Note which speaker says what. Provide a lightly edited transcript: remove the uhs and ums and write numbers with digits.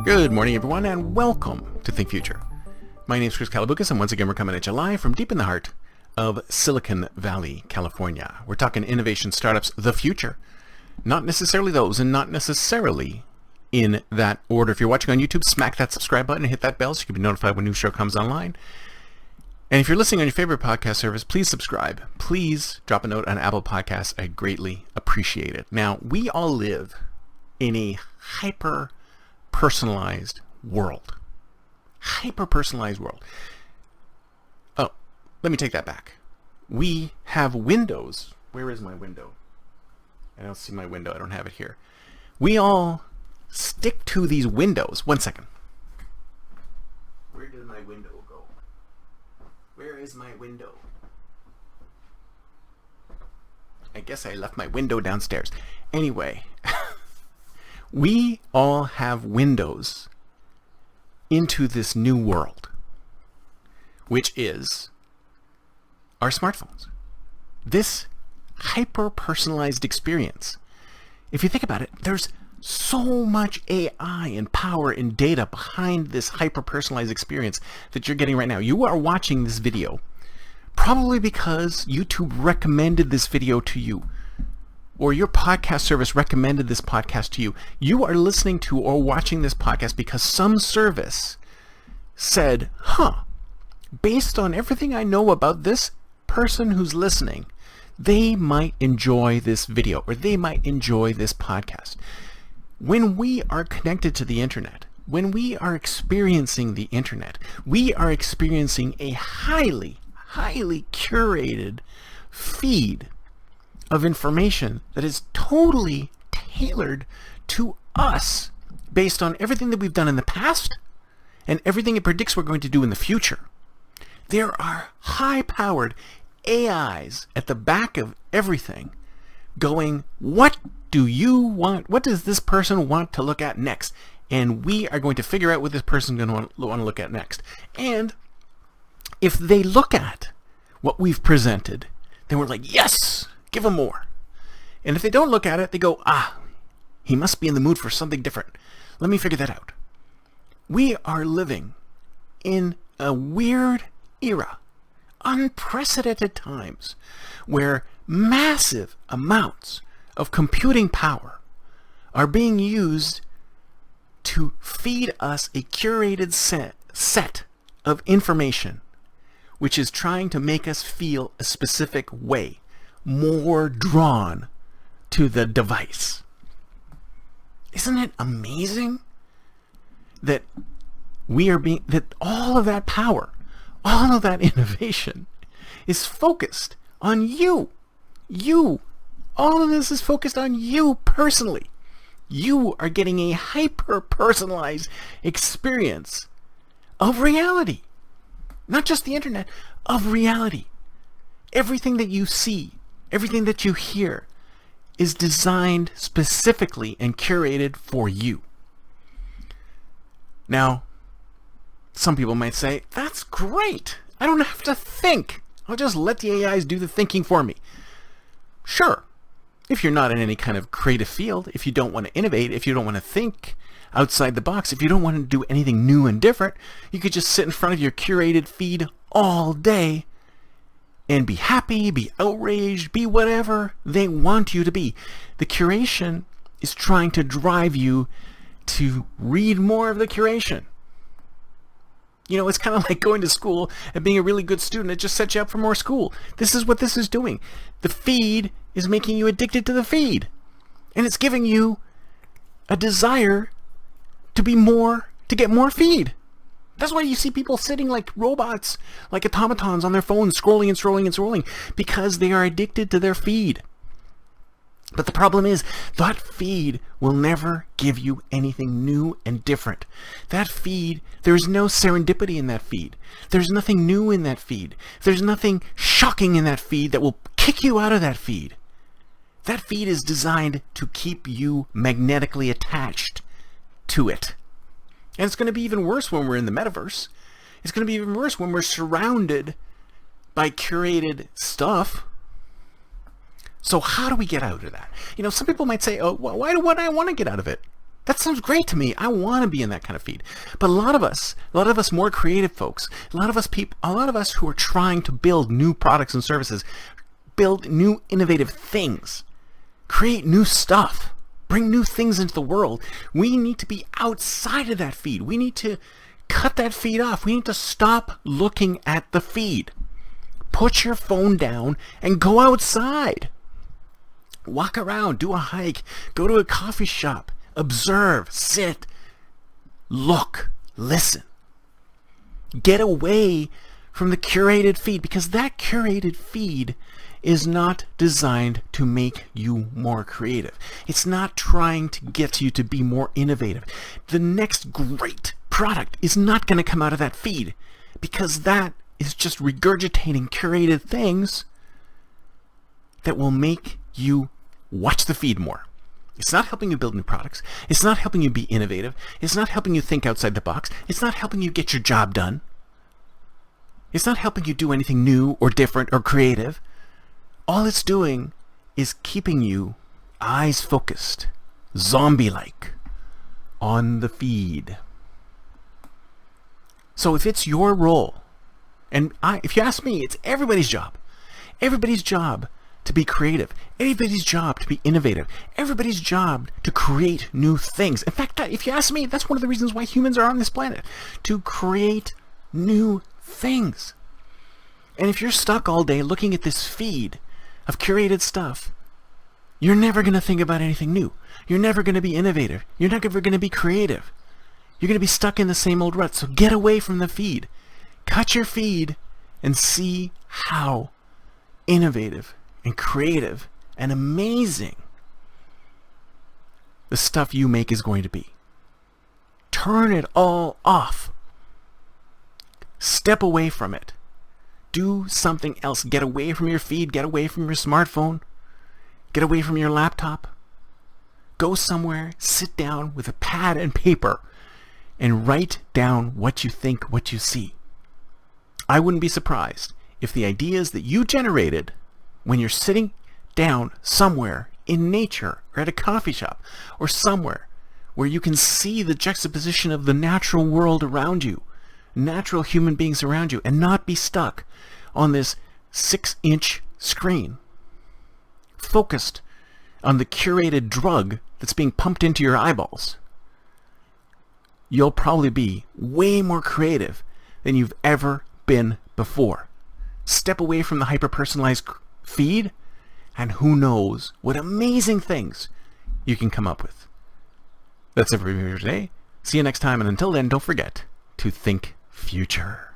Speaker 1: Good morning, everyone, and welcome to Think Future. My name is Chris Calabucas, and once again, we're coming at you live from deep in the heart of Silicon Valley, California. We're talking innovation startups, the future. Not necessarily those, and not necessarily in that order. If you're watching on YouTube, smack that subscribe button and hit that bell so you can be notified when a new show comes online. And if you're listening on your favorite podcast service, please subscribe. Please drop a note on Apple Podcasts. I greatly appreciate it. Now, we all live in a hyper-personalized world. Hyper-personalized world. Oh, let me take that back. We have windows. Where is my window? I don't see my window. I don't have it here. We all stick to these windows. One second. Where did my window go? Where is my window? I guess I left my window downstairs. Anyway, we all have windows into this new world, which is our smartphones. This hyper-personalized experience. If you think about it, there's so much AI and power and data behind this hyper-personalized experience that you're getting right now. You are watching this video probably because YouTube recommended this video to you, or your podcast service recommended this podcast to you. You are listening to or watching this podcast because some service said, based on everything I know about this person who's listening, they might enjoy this video or they might enjoy this podcast. When we are connected to the internet, when we are experiencing the internet, we are experiencing a highly curated feed of information that is totally tailored to us based on everything that we've done in the past and everything it predicts we're going to do in the future. There are high-powered AIs at the back of everything going, what do you want? What does this person want to look at next? And we are going to figure out what this person is going to want to look at next. And if they look at what we've presented, then we're like, yes, give them more. And if they don't look at it, they go, he must be in the mood for something different. Let me figure that out. We are living in a weird era, unprecedented times, where massive amounts of computing power are being used to feed us a curated set of information, which is trying to make us feel a specific way, more drawn to the device. Isn't it amazing that that all of that power, all of that innovation is focused on you? All of this is focused on you personally. You are getting a hyper-personalized experience of reality. Not just the internet, of reality. Everything that you see, everything that you hear is designed specifically and curated for you. Now, some people might say, that's great. I don't have to think. I'll just let the AIs do the thinking for me. Sure. If you're not in any kind of creative field, if you don't want to innovate, if you don't want to think outside the box, if you don't want to do anything new and different, you could just sit in front of your curated feed all day and be happy, be outraged, be whatever they want you to be. The curation is trying to drive you to read more of the curation. You know, it's kind of like going to school and being a really good student. It just sets you up for more school. This is what this is doing. The feed is making you addicted to the feed. And it's giving you a desire to get more feed. That's why you see people sitting like robots, like automatons on their phones, scrolling and scrolling and scrolling, because they are addicted to their feed. But the problem is, that feed will never give you anything new and different. That feed, there's no serendipity in that feed. There's nothing new in that feed. There's nothing shocking in that feed that will kick you out of that feed. That feed is designed to keep you magnetically attached to it. And it's going to be even worse when we're in the metaverse. It's going to be even worse when we're surrounded by curated stuff. So how do we get out of that? You know, some people might say, oh, why do I want to get out of it? That sounds great to me. I want to be in that kind of feed. But a lot of us more creative folks, a lot of us who are trying to build new products and services, build new innovative things, create new stuff, bring new things into the world. We need to be outside of that feed. We need to cut that feed off. We need to stop looking at the feed. Put your phone down and go outside. Walk around, do a hike, go to a coffee shop, observe, sit, look, listen. Get away from the curated feed, because that curated feed is not designed to make you more creative. It's not trying to get you to be more innovative. The next great product is not going to come out of that feed, because that is just regurgitating curated things that will make you watch the feed more. It's not helping you build new products. It's not helping you be innovative. It's not helping you think outside the box. It's not helping you get your job done. It's not helping you do anything new or different or creative. All it's doing is keeping you eyes focused, zombie-like, on the feed. So if it's your role, and if you ask me, it's everybody's job. Everybody's job to be creative. Everybody's job to be innovative. Everybody's job to create new things. In fact, if you ask me, that's one of the reasons why humans are on this planet, to create new things. And if you're stuck all day looking at this feed of curated stuff, you're never going to think about anything new. You're never going to be innovative. You're not ever going to be creative. You're going to be stuck in the same old rut. So get away from the feed. Cut your feed and see how innovative and creative and amazing the stuff you make is going to be. Turn it all off. Step away from it. Do something else. Get away from your feed. Get away from your smartphone. Get away from your laptop. Go somewhere, sit down with a pad and paper and write down what you think, what you see. I wouldn't be surprised if the ideas that you generated when you're sitting down somewhere in nature or at a coffee shop or somewhere where you can see the juxtaposition of the natural world around you, natural human beings around you, and not be stuck on this 6-inch screen, focused on the curated drug that's being pumped into your eyeballs, you'll probably be way more creative than you've ever been before. Step away from the hyper-personalized feed, and who knows what amazing things you can come up with. That's it for me today. See you next time, and until then, don't forget to think future.